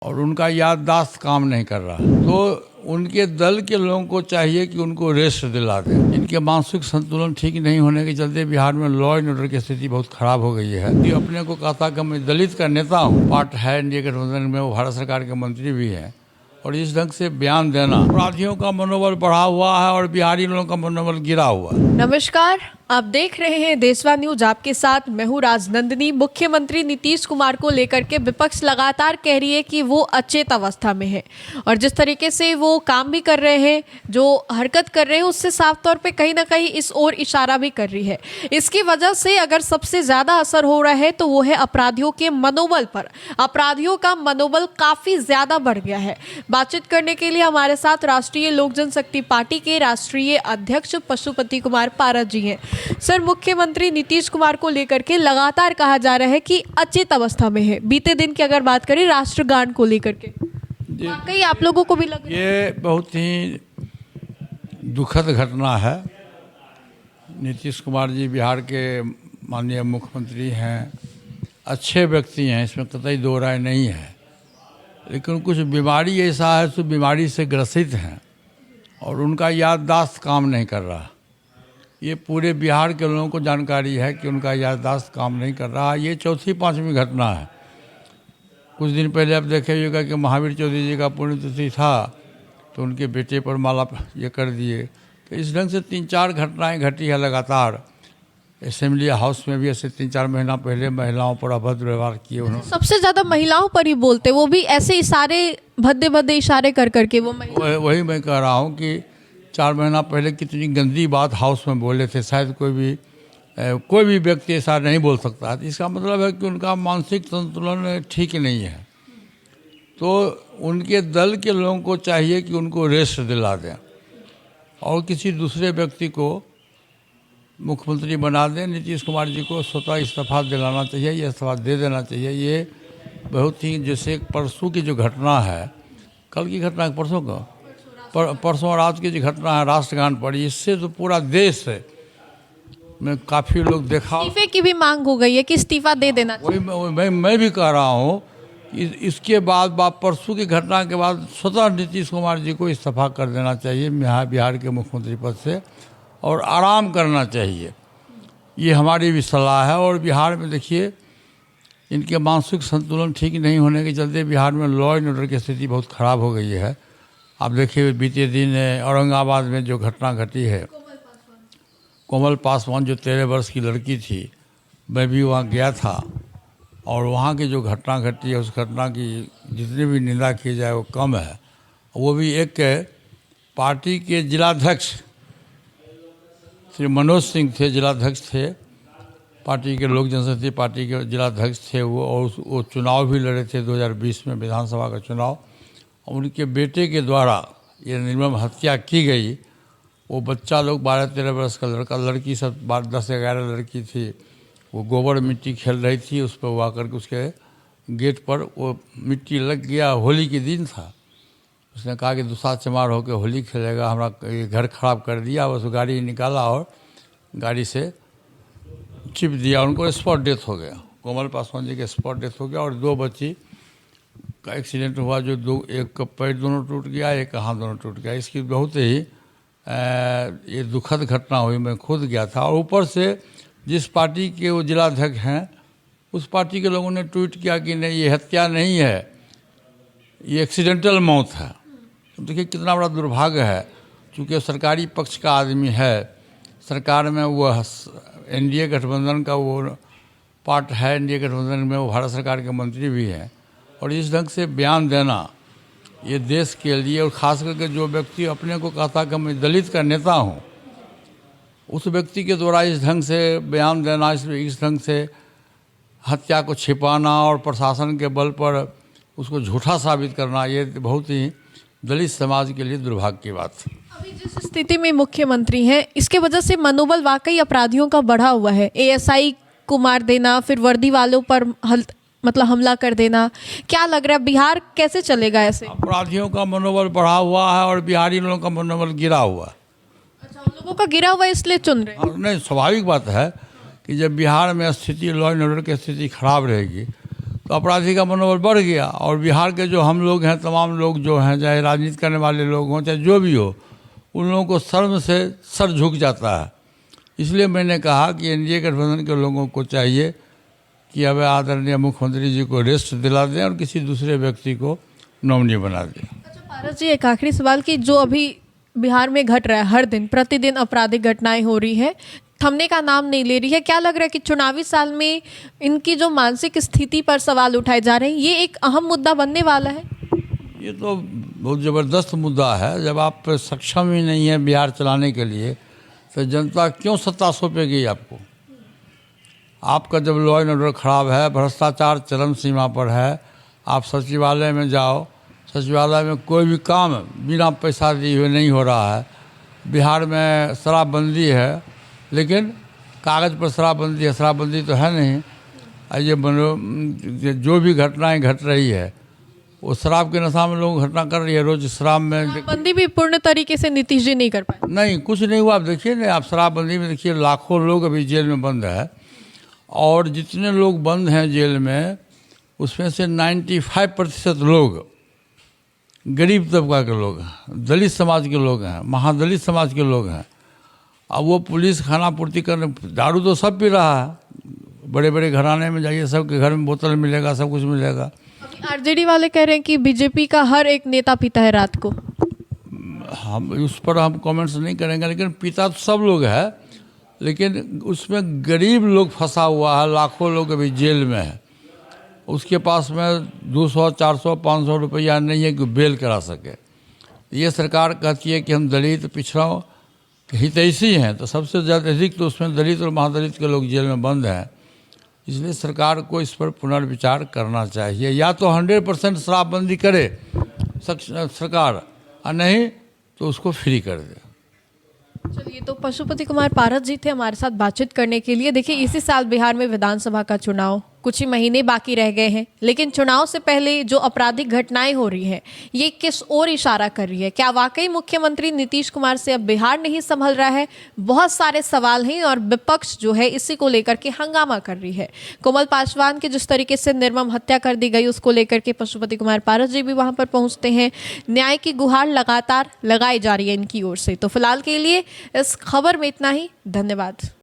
और उनका याददाश्त काम नहीं कर रहा, तो उनके दल के लोगों को चाहिए कि उनको रेस्ट दिला दें। इनके मानसिक संतुलन ठीक नहीं होने के चलते बिहार में लॉ एंड ऑर्डर की स्थिति बहुत खराब हो गई है। ये अपने को कहता कि मैं दलित का नेता हूँ, पार्ट है इंडिया गठबंधन में, वो भारत सरकार के मंत्री भी हैं, और इस ढंग से बयान देना, अपराधियों का मनोबल बढ़ा हुआ है और बिहारी लोगों का मनोबल गिरा हुआ है। नमस्कार, आप देख रहे हैं देशवा न्यूज। आपके साथ मैं हूं राजनंदिनी। मुख्यमंत्री नीतीश कुमार को लेकर के विपक्ष लगातार कह रही है कि वो अचेत अवस्था में है, और जिस तरीके से वो काम भी कर रहे हैं, जो हरकत कर रहे हैं, उससे साफ तौर पे कहीं ना कहीं इस ओर इशारा भी कर रही है। इसकी वजह से अगर सबसे ज्यादा असर हो रहा है तो वो है अपराधियों के मनोबल पर। अपराधियों का मनोबल काफी ज्यादा बढ़ गया है। बातचीत करने के लिए हमारे साथ राष्ट्रीय लोक जनशक्ति पार्टी के राष्ट्रीय अध्यक्ष पशुपति कुमार पारस जी हैं। सर, मुख्यमंत्री नीतीश कुमार को लेकर के लगातार कहा जा रहा है कि अचेत अवस्था में है। बीते दिन की अगर बात करें राष्ट्रगान को लेकर के, वाकई आप लोगों को भी लग रहा है? ये बहुत ही दुखद घटना है। नीतीश कुमार जी बिहार के माननीय मुख्यमंत्री हैं, अच्छे व्यक्ति हैं, इसमें कतई दो राय नहीं है, लेकिन कुछ बीमारी ऐसा है, तो बीमारी से ग्रसित हैं और उनका याददाश्त काम नहीं कर रहा। ये पूरे बिहार के लोगों को जानकारी है कि उनका याददाश्त काम नहीं कर रहा। ये चौथी पांचवी घटना है। कुछ दिन पहले आप देखिएगा कि महावीर चौधरी जी का पुण्यतिथि था, तो उनके बेटे पर माला ये कर दिए। तो इस ढंग से 3-4 घटनाएं घटी है लगातार। असेंबली हाउस में भी ऐसे 3-4 महीना पहले महिलाओं पर अभद्र व्यवहार किए उन्होंने। सबसे ज्यादा महिलाओं पर ही बोलते, वो भी ऐसे इशारे, भद्दे भद्दे इशारे कर करके वो वही मैं कह रहा हूँ कि 4 महीना पहले कितनी गंदी बात हाउस में बोले थे। शायद कोई भी व्यक्ति ऐसा नहीं बोल सकता। इसका मतलब है कि उनका मानसिक संतुलन ठीक नहीं है। तो उनके दल के लोगों को चाहिए कि उनको रेस्ट दिला दें और किसी दूसरे व्यक्ति को मुख्यमंत्री बना दें। नीतीश कुमार जी को स्वतः इस्तीफा दिलाना चाहिए, ये इस्तीफा दे देना चाहिए। ये बहुत ही, जैसे परसों की जो घटना है, कल की घटना है, परसों रात की जो घटना है राष्ट्रगान पर, इससे तो पूरा देश में काफ़ी लोग देखा, इस्तीफे की भी मांग हो गई है कि इस्तीफा दे देना चाहिए। वही मैं भी कह रहा हूँ। इसके बाद परसों की घटना के बाद स्वतः नीतीश कुमार जी को इस्तीफा कर देना चाहिए बिहार के मुख्यमंत्री पद से, और आराम करना चाहिए। ये हमारी भी सलाह है। और बिहार में देखिए, इनके मानसिक संतुलन ठीक नहीं होने के चलते बिहार में लॉ एंड ऑर्डर की स्थिति बहुत खराब हो गई है। आप देखिए, बीते दिन औरंगाबाद में जो घटना घटी है, कोमल पासवान जो 13 वर्ष की लड़की थी, मैं भी वहाँ गया था, और वहाँ की जो घटना घटी है, उस घटना की जितनी भी निंदा की जाए वो कम है। वो भी एक पार्टी के जिलाध्यक्ष श्री मनोज सिंह थे, जिलाध्यक्ष थे पार्टी के, लोक जनशक्ति पार्टी के जिलाध्यक्ष थे वो, और वो चुनाव भी लड़े थे 2020 में, विधानसभा का चुनाव। उनके बेटे के द्वारा ये निर्मम हत्या की गई। वो बच्चा लोग 12-13 वर्ष का लड़का लड़की सब 10-11 लड़की थी। वो गोबर मिट्टी खेल रही थी, उस पर वो आकर के उसके गेट पर वो मिट्टी लग गया। होली के दिन था। उसने कहा कि दूसरा चमार होकर होली खेलेगा, हमारा ये घर खराब कर दिया। बस गाड़ी निकाला और गाड़ी से चिप दिया, उनको स्पॉट डेथ हो गया। कोमल पासवान जी के स्पॉट डेथ हो गया, और 2 बच्ची का एक्सीडेंट हुआ, जो एक का पैर दोनों टूट गया, एक का हाथ दोनों टूट गया। इसकी बहुत ही ये दुखद घटना हुई। मैं खुद गया था, और ऊपर से जिस पार्टी के वो जिलाध्यक्ष हैं, उस पार्टी के लोगों ने ट्वीट किया कि नहीं, ये हत्या नहीं है, ये एक्सीडेंटल मौत है। तो देखिए कितना बड़ा दुर्भाग्य है। चूँकि सरकारी पक्ष का आदमी है, सरकार में वो एनडीए गठबंधन का वो पार्ट है, एनडीए गठबंधन में वो भारत सरकार के मंत्री भी हैं, और इस ढंग से बयान देना ये देश के लिए, और ख़ास करके जो व्यक्ति अपने को कहता कि मैं दलित का नेता हूँ, उस व्यक्ति के द्वारा इस ढंग से बयान देना, इस ढंग से हत्या को छिपाना और प्रशासन के बल पर उसको झूठा साबित करना, ये बहुत ही दलित समाज के लिए दुर्भाग्य की बात है। अभी जिस स्थिति में मुख्यमंत्री हैं, इसके वजह से मनोबल वाकई अपराधियों का बढ़ा हुआ है। एएसआई को मार देना, फिर वर्दी वालों पर हमला कर देना, क्या लग रहा है बिहार कैसे चलेगा ऐसे? अपराधियों का मनोबल बढ़ा हुआ है और बिहारी लोगों का मनोबल गिरा हुआ है। अच्छा, उन लोगों का गिरा हुआ इसलिए चुन रहे हैं? नहीं, स्वाभाविक बात है कि जब बिहार में स्थिति, लॉ एंड ऑर्डर की स्थिति खराब रहेगी, तो अपराधी का मनोबल बढ़ गया। और बिहार के जो हम लोग हैं, तमाम लोग जो हैं, चाहे राजनीति करने वाले लोग हों चाहे जो भी हो, उन लोगों को शर्म से सर झुक जाता है। इसलिए मैंने कहा कि एनडीए गठबंधन के लोगों को चाहिए कि अब आदरणीय मुख्यमंत्री जी को रेस्ट दिला दें और किसी दूसरे व्यक्ति को नॉमिनी बना दें। अच्छा पारस जी, एक आखिरी सवाल कि जो अभी बिहार में घट रहा है, हर दिन प्रतिदिन आपराधिक घटनाएं हो रही है, थमने का नाम नहीं ले रही है, क्या लग रहा है कि चुनावी साल में इनकी जो मानसिक स्थिति पर सवाल उठाए जा रहे हैं, ये एक अहम मुद्दा बनने वाला है? ये तो बहुत ज़बरदस्त मुद्दा है। जब आप सक्षम ही नहीं है बिहार चलाने के लिए, तो जनता क्यों सत्ता सौंपेगी आपको? आपका जब लॉ एंड ऑर्डर खराब है, भ्रष्टाचार चरम सीमा पर है, आप सचिवालय में जाओ, सचिवालय में कोई भी काम बिना पैसा दिए हुए नहीं हो रहा है। बिहार में शराबबंदी है, लेकिन कागज़ पर शराबबंदी है, शराबबंदी तो है नहीं। ये जो भी घटनाएं घट रही है वो शराब के नशा में लोग घटना कर रही है। रोज शराब में बंदी भी पूर्ण तरीके से नीतीश जी नहीं कर पाए। नहीं, कुछ नहीं हुआ। आप देखिए ना, आप शराबबंदी में देखिए लाखों लोग अभी जेल में बंद है, और जितने लोग बंद हैं जेल में, उसमें से 95% लोग गरीब तबका के लोग हैं, दलित समाज के लोग हैं, महादलित समाज के लोग हैं। अब वो पुलिस खाना पूर्ति करने, दारू तो सब पी रहा है, बड़े बड़े घराने में जाइए, सबके घर में बोतल मिलेगा, सब कुछ मिलेगा। आरजेडी वाले कह रहे हैं कि बीजेपी का हर एक नेता पीता है रात को। हम उस पर हम कमेंट्स नहीं करेंगे, लेकिन पीता तो सब लोग है, लेकिन उसमें गरीब लोग फंसा हुआ है, लाखों लोग अभी जेल में है। उसके पास में 200, 400, 500 रुपया नहीं है कि बेल करा सके। ये सरकार कहती है कि हम दलित पिछड़ों के हितैषी हैं, तो सबसे ज़्यादा अधिक तो उसमें दलित और महादलित के लोग जेल में बंद हैं। इसलिए सरकार को इस पर पुनर्विचार करना चाहिए। या तो 100% शराबबंदी करे सरकार, और नहीं तो उसको फ्री कर दे। चलिए, तो पशुपति कुमार पारस जी थे हमारे साथ बातचीत करने के लिए। देखिए, इसी साल बिहार में विधानसभा का चुनाव कुछ ही महीने बाकी रह गए हैं, लेकिन चुनाव से पहले जो आपराधिक घटनाएं हो रही हैं, ये किस ओर इशारा कर रही है? क्या वाकई मुख्यमंत्री नीतीश कुमार से अब बिहार नहीं संभल रहा है? बहुत सारे सवाल हैं, और विपक्ष जो है इसी को लेकर के हंगामा कर रही है। कोमल पासवान की जिस तरीके से निर्मम हत्या कर दी गई, उसको लेकर के पशुपति कुमार पारस जी भी वहां पर पहुंचते हैं। न्याय की गुहार लगातार लगाई जा रही है इनकी ओर से। तो फिलहाल के लिए इस खबर में इतना ही। धन्यवाद।